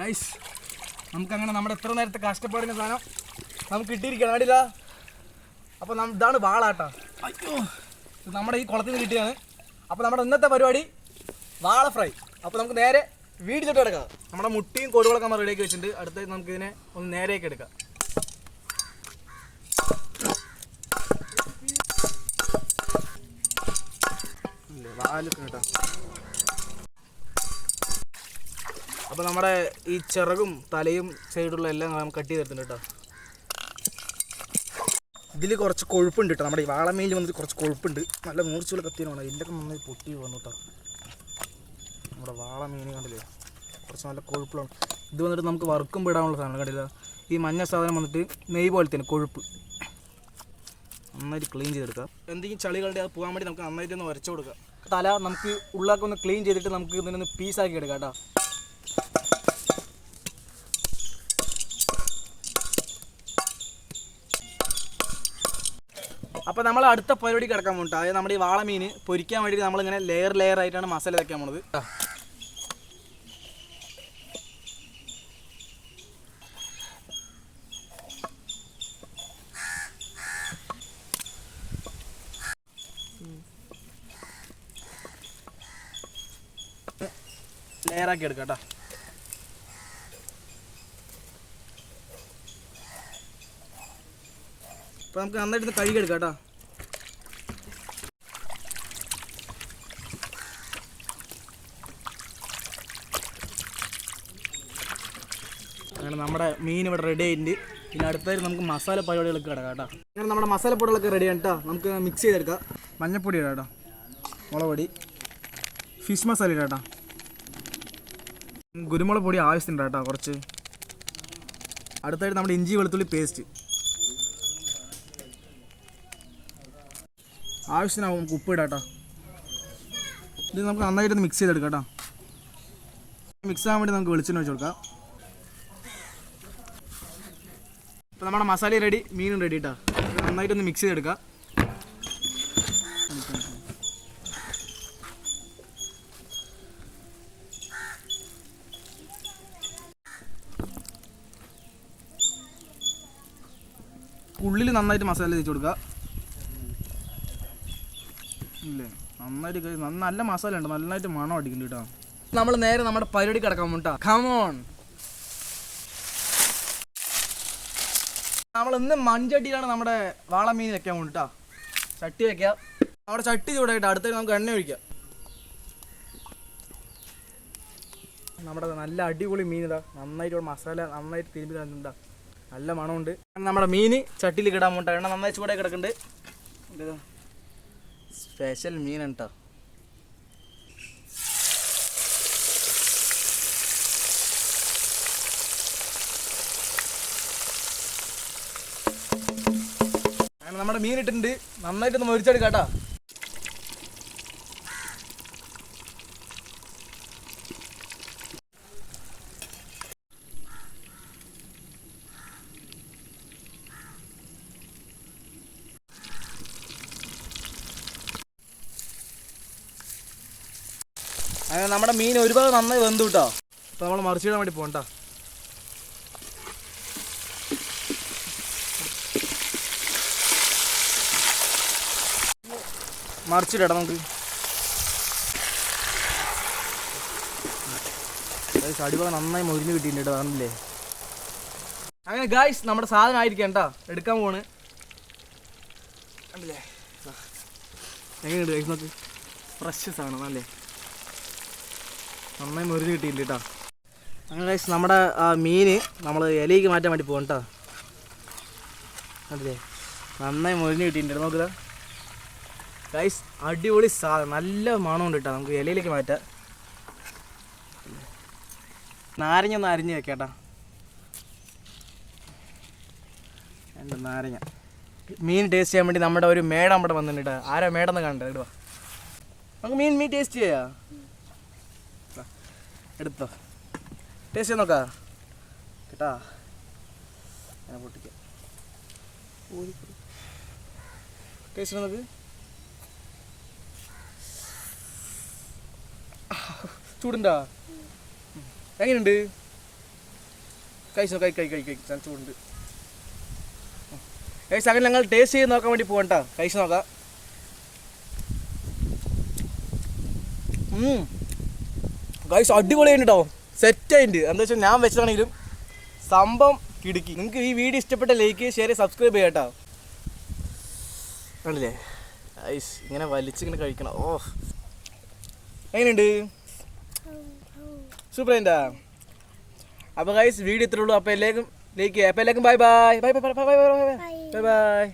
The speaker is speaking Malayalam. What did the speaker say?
ഗൈസ് നമുക്കങ്ങനെ നമ്മുടെ എത്ര നേരത്തെ കഷ്ടപ്പാടിൻ്റെ സാധനം നമുക്ക് കിട്ടിയിരിക്കണം അടിയില്ല. അപ്പോൾ ഇതാണ് വാളാട്ടാ. അയ്യോ, ഇത് നമ്മുടെ ഈ കുളത്തിൽ നിന്ന് കിട്ടിയാണ്. അപ്പോൾ നമ്മുടെ ഇന്നത്തെ പരിപാടി വാള ഫ്രൈ. അപ്പോൾ നമുക്ക് നേരെ വീടിലോട്ട് എടുക്കാം. നമ്മുടെ മുട്ടിയും കൊടുകളൊക്കെ നമ്മൾ റെഡിയാക്കി വെച്ചിട്ടുണ്ട്. അടുത്തായിട്ട് നമുക്കിതിനെ ഒന്ന് നേരെയൊക്കെ എടുക്കാം. വാലൊക്കെ കേട്ടോ. അപ്പോൾ നമ്മുടെ ഈ ചിറകും തലയും സൈഡുള്ള എല്ലാം നമുക്ക് കട്ട് ചെയ്തെടുത്തിട്ടുണ്ട് കേട്ടോ. ഇതിൽ കുറച്ച് കൊഴുപ്പുണ്ട് കേട്ടോ. നമ്മുടെ ഈ വാളമീനിൽ വന്നിട്ട് കുറച്ച് കൊഴുപ്പുണ്ട്. നല്ല മൂർച്ചയുള്ള കത്തിയാണ്. ഇതിലൊക്കെ നന്നായി പൊട്ടി വന്നു കേട്ടോ. നമ്മുടെ വാളമീൻ കണ്ടില്ലേ, കുറച്ച് നല്ല കൊഴുപ്പുള്ളതാണ്. ഇത് വന്നിട്ട് നമുക്ക് വറുക്കുമ്പോൾ ഇടാനുള്ള സാധനം കണ്ടില്ല. ഈ മഞ്ഞ സാധനം വന്നിട്ട് നെയ്യ് പോലെ തന്നെ കൊഴുപ്പ്. നന്നായിട്ട് ക്ലീൻ ചെയ്തെടുക്കാം. എന്തെങ്കിലും ചളികളുടെ അത് പോകാൻ വേണ്ടി നമുക്ക് നന്നായിട്ട് ഒന്ന് ഉരച്ചു കൊടുക്കാം. തല നമുക്ക് ഉള്ളാക്കി ഒന്ന് ക്ലീൻ ചെയ്തിട്ട് നമുക്ക് ഇതിനൊന്ന് പീസാക്കി എടുക്കാം കേട്ടോ. അപ്പോൾ നമ്മൾ അടുത്ത പരിപാടി കിടക്കാൻ പോകുന്നുണ്ട്. അതായത് നമ്മുടെ ഈ വാളമീൻ പൊരിക്കാൻ വേണ്ടി നമ്മളിങ്ങനെ ലെയർ ആയിട്ടാണ് മസാല വെക്കാൻ പോണത്. ലെയറാക്കി എടുക്കാം കേട്ടോ. അപ്പോൾ നമുക്ക് നന്നായിട്ട് കഴുകിയെടുക്കാം കേട്ടോ. അങ്ങനെ നമ്മുടെ മീൻ ഇവിടെ റെഡി ആയിട്ടുണ്ട്. പിന്നെ അടുത്തായിട്ട് നമുക്ക് മസാല പരിപാടികളൊക്കെ കിടക്കാം കേട്ടോ. അങ്ങനെ നമ്മുടെ മസാലപ്പൊടികളൊക്കെ റെഡിയാണ് കേട്ടോ. നമുക്ക് മിക്സ് ചെയ്തെടുക്കാം. മഞ്ഞപ്പൊടി ഇടാം കേട്ടോ, മുളക് പൊടി, ഫിഷ് മസാല ഇടാം കേട്ടോ, കുരുമുളക് പൊടി ആവശ്യമുണ്ട് കേട്ടോ കുറച്ച്. അടുത്തായിട്ട് നമ്മുടെ ഇഞ്ചി വെളുത്തുള്ളി പേസ്റ്റ് ആവശ്യത്തിനാവും. നമുക്ക് ഉപ്പ് ഇടാം കേട്ടോ. ഇത് നമുക്ക് നന്നായിട്ടൊന്ന് മിക്സ് ചെയ്തെടുക്കാം കേട്ടോ. മിക്സ് ആകാൻ വേണ്ടി നമുക്ക് വെളിച്ചെണ്ണ വെച്ച് കൊടുക്കാം. ഇപ്പോൾ നമ്മുടെ മസാല റെഡി, മീനും റെഡി കേട്ടോ. നന്നായിട്ടൊന്ന് മിക്സ് ചെയ്തെടുക്കാം. ഉള്ളിൽ നന്നായിട്ട് മസാല തേച്ച് കൊടുക്കുക. ഇല്ലേ, നന്നായിട്ട് നല്ല മസാല ഉണ്ട്. നന്നായിട്ട് മണം അടിക്കുന്നുണ്ട് കേട്ടോ. നമ്മൾ നേരെ നമ്മുടെ പരിപാടി കിടക്കാൻ പോട്ടാ. കമോൺ. നമ്മൾ ഇന്ന് മൺചട്ടിയിലാണ് നമ്മുടെ വാളമീൻ വെക്കാൻ പോട്ടാ. ചട്ടി വെക്കാം. അവിടെ ചട്ടി ചൂടായിട്ട് അടുത്തേക്ക് നമുക്ക് എണ്ണ ഒഴിക്കാം. നമ്മുടെ നല്ല അടിപൊളി മീൻ ഇതാ. നന്നായിട്ട് മസാല നന്നായിട്ട് തിരുമ്പി തന്നിട്ടുണ്ടാ. നല്ല മണമുണ്ട്. നമ്മുടെ മീൻ ചട്ടിയിൽ കിടാൻ പോട്ടെ. എണ്ണ നന്നായി ചൂടായി കിടക്കുന്നുണ്ട്. സ്പെഷ്യൽ മീനാണ് കേട്ടോ. അങ്ങനെ നമ്മുടെ മീൻ ഇട്ടിട്ടുണ്ട്. നന്നായിട്ടൊന്ന് മൊരിച്ചെടുക്കാം കേട്ടോ. അങ്ങനെ നമ്മുടെ മീൻ ഒരുപാട് നന്നായി വെന്തു കേട്ടോ. അപ്പോൾ നമ്മൾ മറിച്ചിടാൻ വേണ്ടി പോകണ്ട. മറിച്ചിടാം നമുക്ക്. അടിപൊളി നന്നായി മൊരിഞ്ഞ് കിട്ടിയിട്ടുണ്ട് കേട്ടോ. കാണുന്നില്ലേ. അങ്ങനെ ഗായ്സ് നമ്മുടെ സാധനം ആയിരിക്കാം കേട്ടോ. എടുക്കാൻ പോണ്. കണ്ടില്ലേ എങ്ങനെയുണ്ട് ഗായ്സ്? നോക്ക്, ഫ്രഷ് സാധനം അല്ലേ. നന്നായി മൊരിഞ്ഞ് കിട്ടിയിട്ടുണ്ട് കേട്ടോ. അങ്ങനെ ഗൈസ് നമ്മുടെ ആ മീൻ നമ്മൾ ഇലയ്ക്ക് മാറ്റാൻ വേണ്ടി പോകണം കേട്ടോ. അതെ, നന്നായി മൊരിഞ്ഞ് കിട്ടിയിട്ടുണ്ട്. നോക്കുക ഗൈസ്, അടിപൊളി സാധനം. നല്ല മണമുണ്ട് കേട്ടോ. നമുക്ക് ഇലയിലേക്ക് മാറ്റാം. നാരങ്ങ ഒന്ന് അരിഞ്ഞ് വെക്കാം കേട്ടോ. എൻ്റെ നാരങ്ങ മീൻ ടേസ്റ്റ് ചെയ്യാൻ വേണ്ടി നമ്മുടെ ഒരു മേടം അവിടെ വന്നിട്ടുണ്ട് കേട്ടോ. ആരാ മേടം എന്ന് കണ്ടോ? ഇടുക നമുക്ക് മീൻ ടേസ്റ്റ് ചെയ്യാം. എടുത്തോ, ടേസ്റ്റ് ചെയ്യാൻ നോക്കാം കേട്ടാ. ഞാൻ പൊട്ടിക്കാം. ടേസ്റ്റ് നോക്ക്. ചൂടുണ്ടാ? എങ്ങനെയുണ്ട്? കഴിച്ചോ ചാൻസ് ഉണ്ട് ഗൈസ്. അങ്ങനെ ഞങ്ങൾ ടേസ്റ്റ് ചെയ്ത് നോക്കാൻ വേണ്ടി പോകണ്ട, കഴിച്ച് നോക്കാം. ഗൈസ് അടിപൊളിയുണ്ട് കേട്ടോ, സെറ്റായിട്ടുണ്ട്. എന്താ വെച്ചാൽ ഞാൻ വെച്ചതാണെങ്കിലും സംഭവം കിടുക്കി. നിങ്ങൾക്ക് ഈ വീഡിയോ ഇഷ്ടപ്പെട്ട ലൈക്ക് ഷെയർ സബ്സ്ക്രൈബ് ചെയ്യാം കേട്ടോ. കണ്ടില്ലേ ഗൈസ്, ഇങ്ങനെ വലിച്ചിങ്ങനെ കഴിക്കണം. ഓ എങ്ങനെയുണ്ട്? സൂപ്പർ എന്താ? അപ്പോൾ ഗൈസ് വീഡിയോ ഇത്രേ ഉള്ളൂ. അപ്പോൾ എല്ലാവർക്കും ലൈക്ക് ചെയ്യാം. അപ്പോൾ എല്ലാവർക്കും bye bye bye bye bye bye bye bye bye.